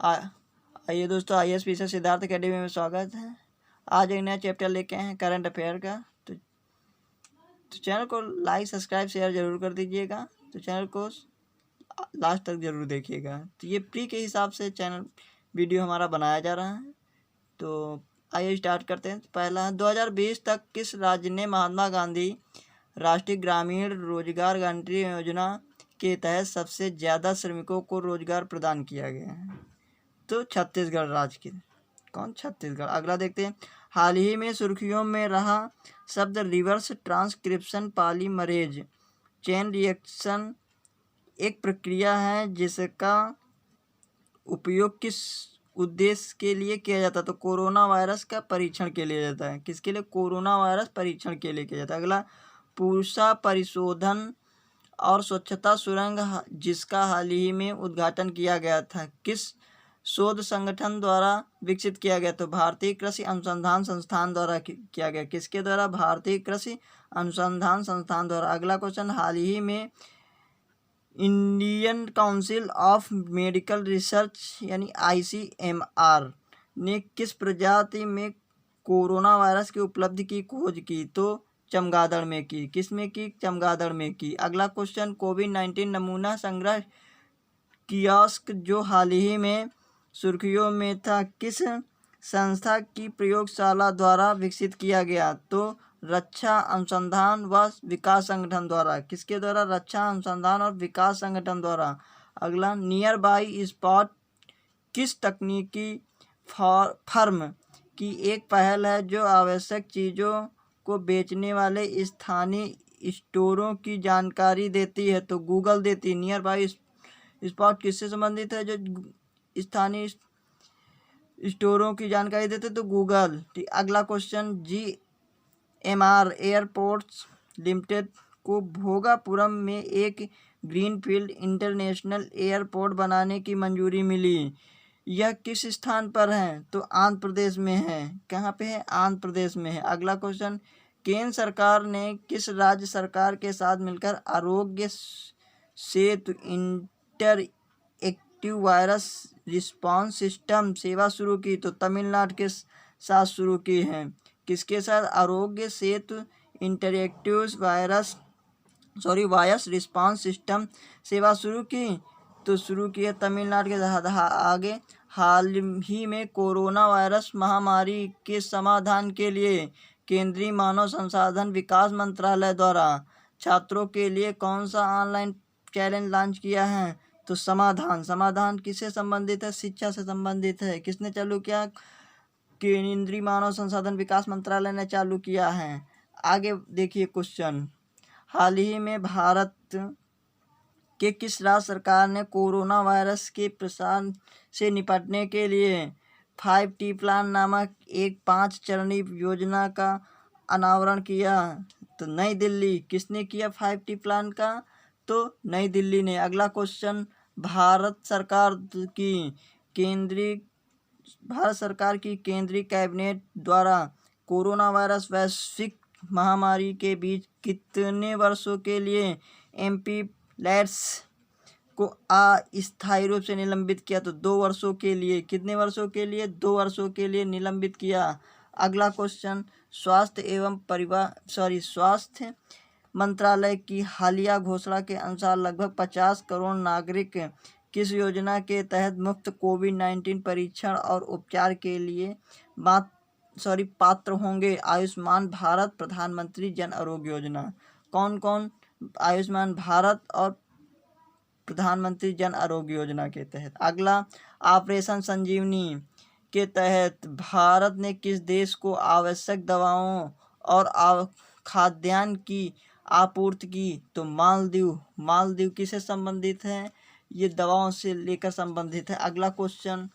आइए दोस्तों, IAS से सिद्धार्थ अकेडमी में स्वागत है। आज एक नया चैप्टर लेके आए हैं करंट अफेयर का। तो चैनल को लाइक सब्सक्राइब शेयर जरूर कर दीजिएगा। तो चैनल को लास्ट तक जरूर देखिएगा। तो ये प्री के हिसाब से चैनल वीडियो हमारा बनाया जा रहा है। तो आइए स्टार्ट करते हैं। पहला 2020 तक किस राज्य ने महात्मा गांधी राष्ट्रीय ग्रामीण रोजगार गारंटी योजना के तहत सबसे ज़्यादा श्रमिकों को रोजगार प्रदान किया गया है? तो छत्तीसगढ़ राज्य के। कौन? छत्तीसगढ़। अगला देखते हैं। हाल ही में सुर्खियों में रहा शब्द reverse transcription polymerase chain reaction एक प्रक्रिया है जिसका उपयोग किस उद्देश्य के लिए किया जाता है? तो कोरोना वायरस का परीक्षण के लिए जाता है। किसके लिए? कोरोना वायरस परीक्षण के लिए किया जाता है। अगला पूसा परिशोधन और स्वच्छता सुरंग जिसका हाल ही में उद्घाटन किया गया था, किस शोध संगठन द्वारा विकसित किया गया? तो भारतीय कृषि अनुसंधान संस्थान द्वारा किया गया। किसके द्वारा? भारतीय कृषि अनुसंधान संस्थान द्वारा। अगला क्वेश्चन, हाल ही में Indian council of medical research यानी ICMR ने किस प्रजाति में कोरोना वायरस की उपलब्धि की खोज की? तो चमगादड़ में की। किस में की? चमगादड़ में की। अगला क्वेश्चन, कोविड-19 नमूना संग्रह कियोस्क जो हाल ही में सुर्खियों में था, किस संस्था की प्रयोगशाला द्वारा विकसित किया गया? तो रक्षा अनुसंधान व विकास संगठन द्वारा। किसके द्वारा? रक्षा अनुसंधान और विकास संगठन द्वारा। अगला, नियर बाई स्पॉट किस तकनीकी फर्म की एक पहल है जो आवश्यक चीज़ों को बेचने वाले स्थानीय स्टोरों की जानकारी देती है? तो गूगल देती है। नियर बाई स्पॉट किससे संबंधित है? जो स्थानीय स्टोरों की जानकारी देते तो गूगल। ठीक। अगला क्वेश्चन, GMR एयरपोर्ट्स लिमिटेड को भोगापुरम में एक ग्रीनफील्ड इंटरनेशनल एयरपोर्ट बनाने की मंजूरी मिली। यह किस स्थान पर है? तो आंध्र प्रदेश में है। कहाँ पे है? आंध्र प्रदेश में है। अगला क्वेश्चन, केंद्र सरकार ने किस राज्य सरकार के साथ मिलकर Aarogya Setu interactive virus response system सेवा शुरू की? तो तमिलनाडु के साथ शुरू की है। किसके साथ? Aarogya Setu interactive virus response system सेवा शुरू की? तो शुरू की है तमिलनाडु के साथ। आगे, हाल ही में कोरोना वायरस महामारी के समाधान के लिए केंद्रीय मानव संसाधन विकास मंत्रालय द्वारा छात्रों के लिए कौन सा ऑनलाइन चैलेंज लॉन्च किया है? तो समाधान किससे संबंधित है? शिक्षा से संबंधित है। किसने चालू किया? केंद्रीय मानव संसाधन विकास मंत्रालय ने चालू किया है। आगे देखिए क्वेश्चन, हाल ही में भारत के किस राज्य सरकार ने कोरोना वायरस के प्रसार से निपटने के लिए 5T प्लान नामक एक 5 चरणीय योजना का अनावरण किया? तो नई दिल्ली। किसने किया 5T प्लान का? तो नई दिल्ली ने। अगला क्वेश्चन, भारत सरकार की केंद्रीय कैबिनेट द्वारा कोरोना वायरस वैश्विक महामारी के बीच कितने वर्षों के लिए MP-LEDs को अस्थायी रूप से निलंबित किया? तो 2 वर्षों के लिए। कितने वर्षों के लिए? 2 वर्षों के लिए निलंबित किया। अगला क्वेश्चन, स्वास्थ्य मंत्रालय की हालिया घोषणा के अनुसार लगभग 50 करोड़ नागरिक किस योजना के तहत मुफ्त कोविड-19 परीक्षण और उपचार के लिए पात्र होंगे? आयुष्मान भारत, प्रधानमंत्री जन आरोग्य योजना। कौन कौन? आयुष्मान भारत और प्रधानमंत्री जन आरोग्य योजना के तहत। अगला, ऑपरेशन संजीवनी के तहत भारत ने किस देश को आवश्यक दवाओं और खाद्यान्न की आपूर्ति की? तो मालदीव किससे संबंधित है? ये दवाओं से लेकर संबंधित है। अगला क्वेश्चन,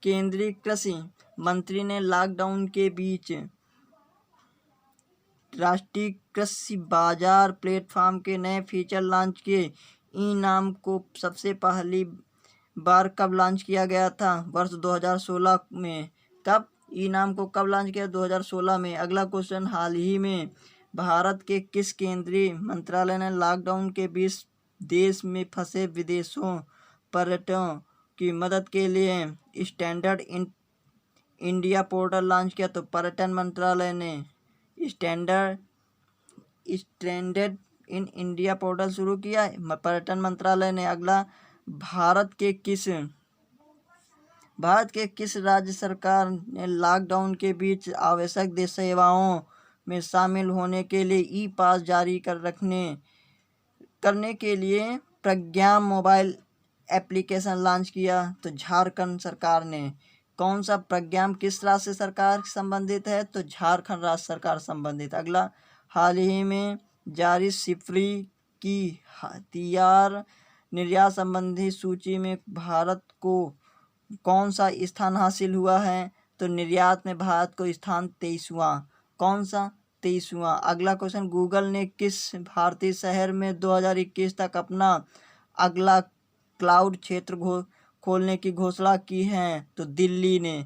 केंद्रीय कृषि मंत्री ने लॉकडाउन के बीच राष्ट्रीय कृषि बाजार प्लेटफॉर्म के नए फीचर लॉन्च किए। ई-नाम को सबसे पहली बार कब लॉन्च किया गया था? वर्ष 2016 में। कब? ई-नाम को कब लॉन्च किया? 2016 में। अगला क्वेश्चन, हाल ही में भारत के किस केंद्रीय मंत्रालय ने लॉकडाउन के बीच देश में फंसे विदेशों पर्यटकों की मदद के लिए standard in India portal launch किया? तो पर्यटन मंत्रालय ने standard standard in India portal शुरू किया है पर्यटन मंत्रालय ने। अगला, भारत के किस राज्य सरकार ने लॉकडाउन के बीच आवश्यक सेवाओं में शामिल होने के लिए ई पास जारी करने के लिए प्रज्ञान मोबाइल एप्लीकेशन लॉन्च किया? तो झारखंड सरकार ने। कौन सा प्रज्ञान किस राज्य सरकार से संबंधित है? तो झारखंड राज्य सरकार संबंधित। अगला, हाल ही में जारी सिफरी की हथियार निर्यात संबंधी सूची में भारत को कौन सा स्थान हासिल हुआ है? तो निर्यात में भारत को स्थान 23वां। कौन सा? 23वां। अगला क्वेश्चन, गूगल ने किस भारतीय शहर में 2021 तक अपना अगला क्लाउड क्षेत्र खोलने की घोषणा की है? तो दिल्ली ने।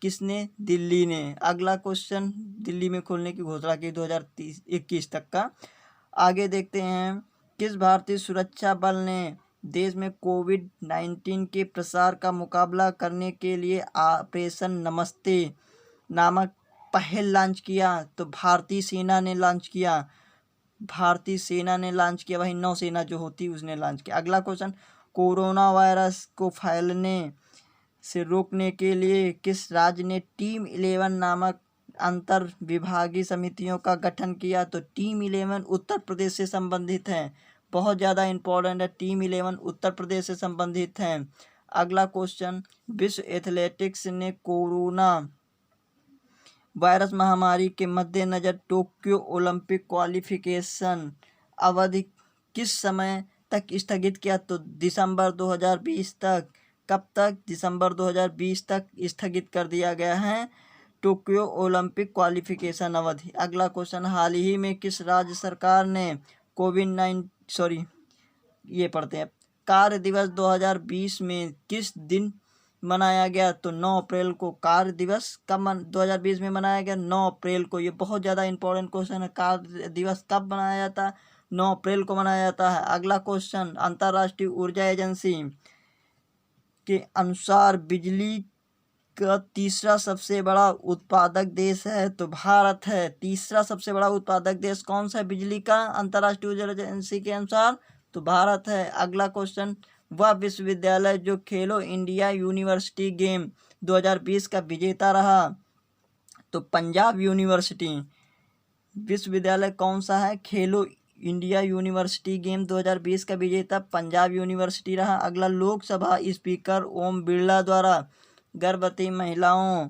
किसने? दिल्ली ने। अगला क्वेश्चन, दिल्ली में खोलने की घोषणा की 2021 तक का। आगे देखते हैं, किस भारतीय सुरक्षा बल ने देश में कोविड-19 के प्रसार का मुकाबला करने के लिए ऑपरेशन नमस्ते नामक पहल लॉन्च किया? तो भारतीय सेना ने लॉन्च किया। वही नौसेना जो होती उसने लॉन्च किया। अगला क्वेश्चन, कोरोना वायरस को फैलने से रोकने के लिए किस राज्य ने टीम 11 नामक अंतर विभागीय समितियों का गठन किया? तो टीम 11 उत्तर प्रदेश से संबंधित है। बहुत ज़्यादा इंपॉर्टेंट है, टीम 11 उत्तर प्रदेश से संबंधित है। अगला क्वेश्चन, विश्व एथलेटिक्स ने कोरोना वायरस महामारी के मद्देनजर टोक्यो ओलंपिक क्वालिफिकेशन अवधि किस समय तक स्थगित किया? तो दिसंबर 2020 तक। कब तक? दिसंबर 2020 तक स्थगित कर दिया गया है टोक्यो ओलंपिक क्वालिफिकेशन अवधि। अगला क्वेश्चन, हाल ही में किस राज्य सरकार ने कार्य दिवस 2020 में किस दिन मनाया गया? तो 9 अप्रैल को। कार्य दिवस कब 2020 में मनाया गया? 9 अप्रैल को। ये बहुत ज़्यादा इंपॉर्टेंट क्वेश्चन है। कार्य दिवस कब मनाया जाता है? 9 अप्रैल को मनाया जाता है। अगला क्वेश्चन, अंतर्राष्ट्रीय ऊर्जा एजेंसी के अनुसार बिजली का तीसरा सबसे बड़ा उत्पादक देश है? तो भारत है। तीसरा सबसे बड़ा उत्पादक देश कौन सा है बिजली का अंतर्राष्ट्रीय ऊर्जा एजेंसी के अनुसार? तो भारत है। अगला क्वेश्चन, वह विश्वविद्यालय जो खेलो इंडिया यूनिवर्सिटी गेम 2020 का विजेता रहा? तो पंजाब यूनिवर्सिटी। विश्वविद्यालय कौन सा है? खेलो इंडिया यूनिवर्सिटी गेम 2020 का विजेता पंजाब यूनिवर्सिटी रहा। अगला, लोकसभा स्पीकर ओम बिरला द्वारा गर्भवती महिलाओं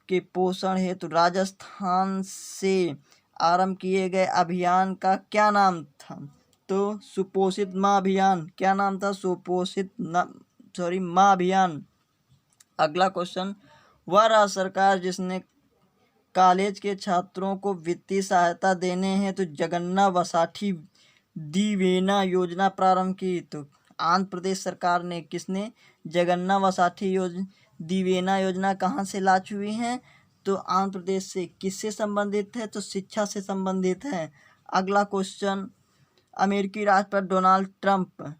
के पोषण हेतु राजस्थान से आरंभ किए गए अभियान का क्या नाम था? तो सुपोषित माँ अभियान। क्या नाम था? माँ अभियान। अगला क्वेश्चन, वह राज्य सरकार जिसने कॉलेज के छात्रों को वित्तीय सहायता देने हेतु जगन्ना वसाठी दीवेना योजना प्रारंभ की? तो आंध्र प्रदेश सरकार ने। किसने? जगन्ना वसाठी दीवेना योजना कहाँ से लॉन्च हुई है? तो आंध्र प्रदेश से। किससे संबंधित है? तो शिक्षा से संबंधित है। अगला क्वेश्चन, अमेरिकी राष्ट्रपति डोनाल्ड ट्रंप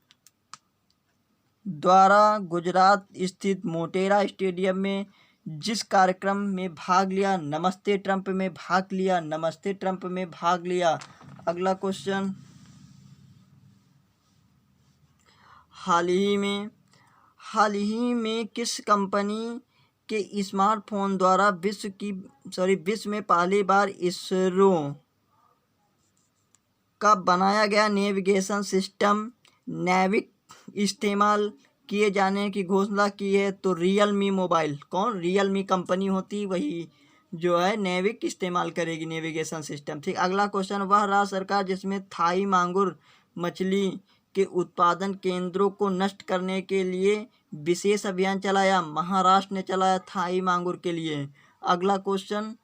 द्वारा गुजरात स्थित मोटेरा स्टेडियम में जिस कार्यक्रम में भाग लिया, नमस्ते ट्रंप में भाग लिया। अगला क्वेश्चन, हाल ही में किस कंपनी के स्मार्टफोन द्वारा विश्व में पहली बार इसरो का बनाया गया नेविगेशन सिस्टम नेविक इस्तेमाल किए जाने की घोषणा की है? तो रियलमी मोबाइल। कौन? रियलमी कंपनी होती वही जो है नेविक इस्तेमाल करेगी नेविगेशन सिस्टम। ठीक। अगला क्वेश्चन, वह राज्य सरकार जिसमें थाई मांगुर मछली के उत्पादन केंद्रों को नष्ट करने के लिए विशेष अभियान चलाया? महाराष्ट्र ने चलाया थाई मांगुर के लिए। अगला क्वेश्चन,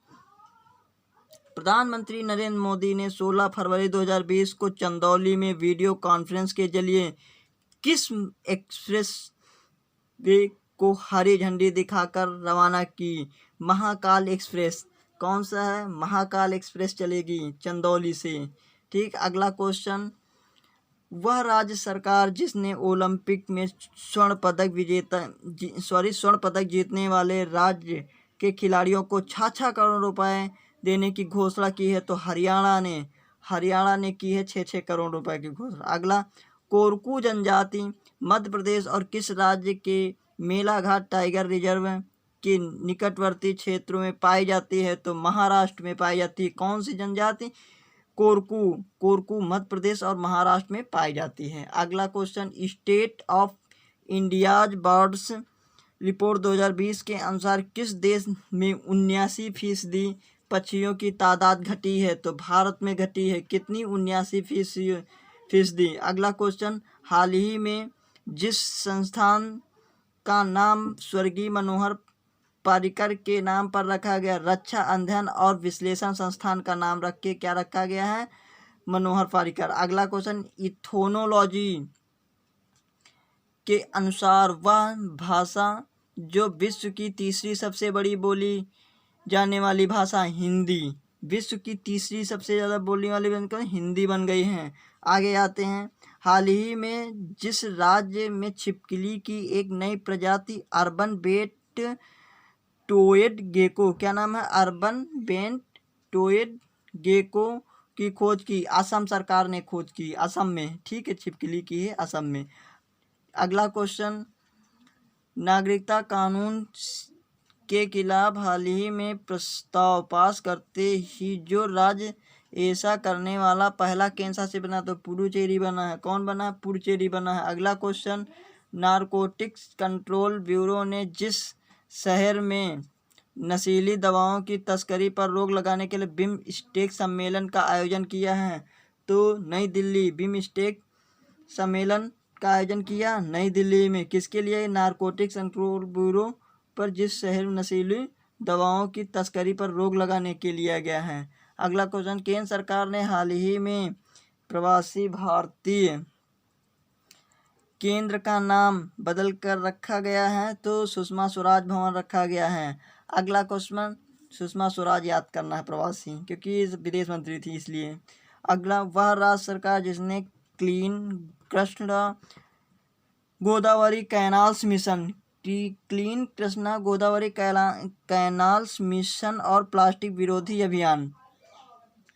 प्रधानमंत्री नरेंद्र मोदी ने 16 फरवरी 2020 को चंदौली में वीडियो कॉन्फ्रेंस के जरिए किस एक्सप्रेस वे को हरी झंडी दिखाकर रवाना की? महाकाल एक्सप्रेस। कौन सा है? महाकाल एक्सप्रेस चलेगी चंदौली से। ठीक। अगला क्वेश्चन, वह राज्य सरकार जिसने ओलंपिक में स्वर्ण पदक जीतने वाले राज्य के खिलाड़ियों को 6 करोड़ रुपए देने की घोषणा की है, तो हरियाणा ने की है 6 करोड़ रुपए की घोषणा। अगला, कोरकू जनजाति मध्य प्रदेश और किस राज्य के मेलाघाट टाइगर रिजर्व के निकटवर्ती क्षेत्रों में पाई जाती है, तो महाराष्ट्र में पाई जाती है। कौन सी जनजाति? कोरकू मध्य प्रदेश और महाराष्ट्र में पाई जाती है। अगला question, state of India's birds report 2020 के अनुसार किस देश में 79% पक्षियों की तादाद घटी है, तो भारत में घटी है। कितनी? 79%। अगला क्वेश्चन, हाल ही में जिस संस्थान का नाम स्वर्गीय मनोहर पर्रिकर के नाम पर रखा गया, रक्षा अध्ययन और विश्लेषण संस्थान का नाम रख के क्या रखा गया है? मनोहर पर्रिकर। अगला क्वेश्चन, इथोनोलॉजी के अनुसार वह भाषा जो विश्व की तीसरी सबसे बड़ी बोली जाने वाली भाषा हिंदी, विश्व की तीसरी सबसे ज़्यादा बोलने वाली बनकर हिंदी बन गई है। आगे आते हैं, हाल ही में जिस राज्य में छिपकली की एक नई प्रजाति अर्बन बेट टोएड गेको, क्या नाम है? अर्बन बेट टोएड गेको की खोज की, असम सरकार ने खोज की, असम में। ठीक है, छिपकली की है असम में। अगला क्वेश्चन, नागरिकता कानून के खिलाफ हाल ही में प्रस्ताव पास करते ही जो राज्य ऐसा करने वाला पहला केंद्र शासित बना, तो पुडुचेरी बना है। कौन बना है? पुडुचेरी बना है। अगला क्वेश्चन, नारकोटिक्स कंट्रोल ब्यूरो ने जिस शहर में नशीली दवाओं की तस्करी पर रोक लगाने के लिए बिमस्टेक सम्मेलन का आयोजन किया है, तो नई दिल्ली। बिमस्टेक सम्मेलन का आयोजन किया नई दिल्ली में, किसके लिए? नारकोटिक्स कंट्रोल ब्यूरो पर जिस शहर में नशीली दवाओं की तस्करी पर रोक लगाने के लिए गया है। अगला क्वेश्चन, केंद्र सरकार ने हाल ही में प्रवासी भारतीय केंद्र का नाम बदल कर रखा गया है, तो सुषमा स्वराज भवन रखा गया है। अगला क्वेश्चन, सुषमा स्वराज याद करना है प्रवासी, क्योंकि विदेश मंत्री थी इसलिए। अगला, वह राज्य सरकार जिसने clean Krishna Godavari canals mission, clean Krishna Godavari canals mission और प्लास्टिक विरोधी अभियान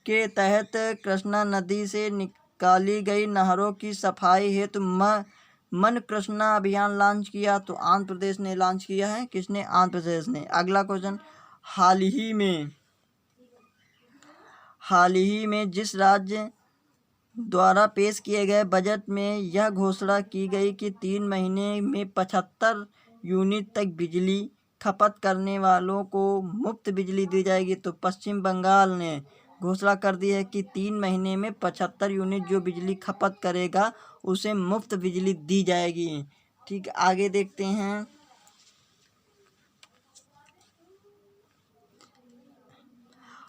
के तहत कृष्णा नदी से निकाली गई नहरों की सफाई हेतु मन कृष्णा अभियान लॉन्च किया, तो आंध्र प्रदेश ने लॉन्च किया है। किसने? आंध्र प्रदेश ने। अगला क्वेश्चन, हाल ही में जिस राज्य द्वारा पेश किए गए बजट में यह घोषणा की गई कि 3 महीने में 75 यूनिट तक बिजली खपत करने वालों को मुफ्त बिजली दी जाएगी, तो पश्चिम बंगाल ने घोषणा कर दी है कि 3 महीने में 75 यूनिट जो बिजली खपत करेगा उसे मुफ्त बिजली दी जाएगी। ठीक, आगे देखते हैं।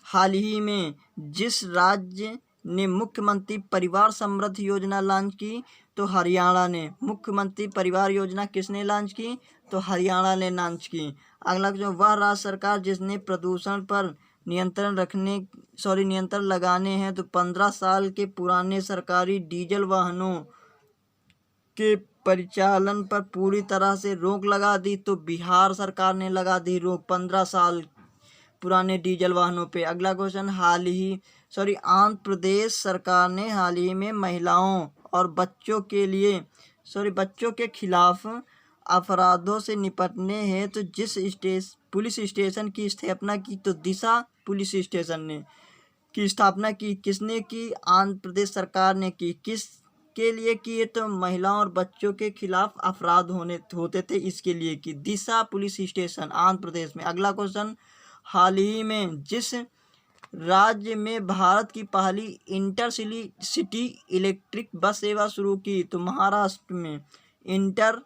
हाल ही में जिस राज्य ने मुख्यमंत्री परिवार समृद्धि योजना लॉन्च की, तो हरियाणा ने। मुख्यमंत्री परिवार योजना किसने लॉन्च की? तो हरियाणा ने लॉन्च की। अगला जो, वह राज्य सरकार जिसने प्रदूषण पर नियंत्रण लगाने हैं, तो 15 साल के पुराने सरकारी डीजल वाहनों के परिचालन पर पूरी तरह से रोक लगा दी, तो बिहार सरकार ने लगा दी रोक 15 साल पुराने डीजल वाहनों पे। अगला क्वेश्चन, आंध्र प्रदेश सरकार ने हाल ही में महिलाओं और बच्चों के खिलाफ अपराधों से निपटने हेतु जिस पुलिस स्टेशन की स्थापना की, तो दिशा पुलिस स्टेशन की स्थापना की। किसने की? आंध्र प्रदेश सरकार ने की। किसके लिए की? तो महिलाओं और बच्चों के खिलाफ अपराध होते थे, इसके लिए की। दिशा पुलिस स्टेशन आंध्र प्रदेश में। अगला क्वेश्चन, हाल ही में जिस राज्य में भारत की पहली इंटरसिटी इलेक्ट्रिक बस सेवा शुरू की, तो महाराष्ट्र में इंटर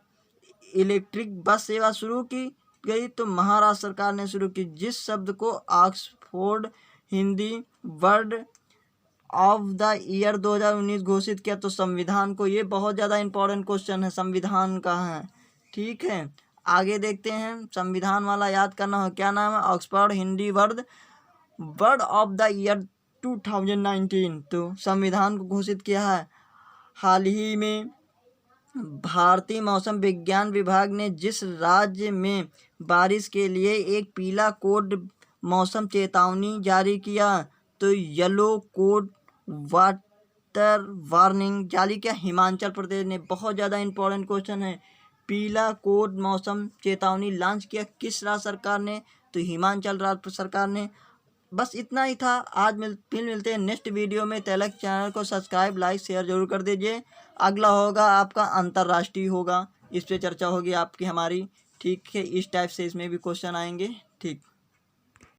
इलेक्ट्रिक बस सेवा शुरू की गई, तो महाराष्ट्र सरकार ने शुरू की। जिस शब्द को Oxford Hindi word of the year 2019 घोषित किया, तो संविधान को। ये बहुत ज़्यादा इंपॉर्टेंट क्वेश्चन है, संविधान का है। ठीक है, आगे देखते हैं। संविधान वाला याद करना हो, क्या नाम है? Oxford Hindi word of the year 2019, तो संविधान को घोषित किया है हाल ही में भारतीय मौसम विज्ञान विभाग ने जिस राज्य में बारिश के लिए एक पीला कोड मौसम चेतावनी जारी किया, तो येलो कोड वाटर वार्निंग जारी किया हिमाचल प्रदेश ने। बहुत ज़्यादा इंपॉर्टेंट क्वेश्चन है। पीला कोड मौसम चेतावनी लॉन्च किया किस राज्य सरकार ने, तो हिमाचल राज्य सरकार ने। बस इतना ही था। आज फिर मिलते हैं नेक्स्ट वीडियो में। तलक चैनल को सब्सक्राइब, लाइक, शेयर जरूर कर दीजिए। अगला होगा आपका अंतर्राष्ट्रीय होगा, इस पे चर्चा होगी आपकी हमारी। ठीक है, इस टाइप से इसमें भी क्वेश्चन आएंगे। ठीक।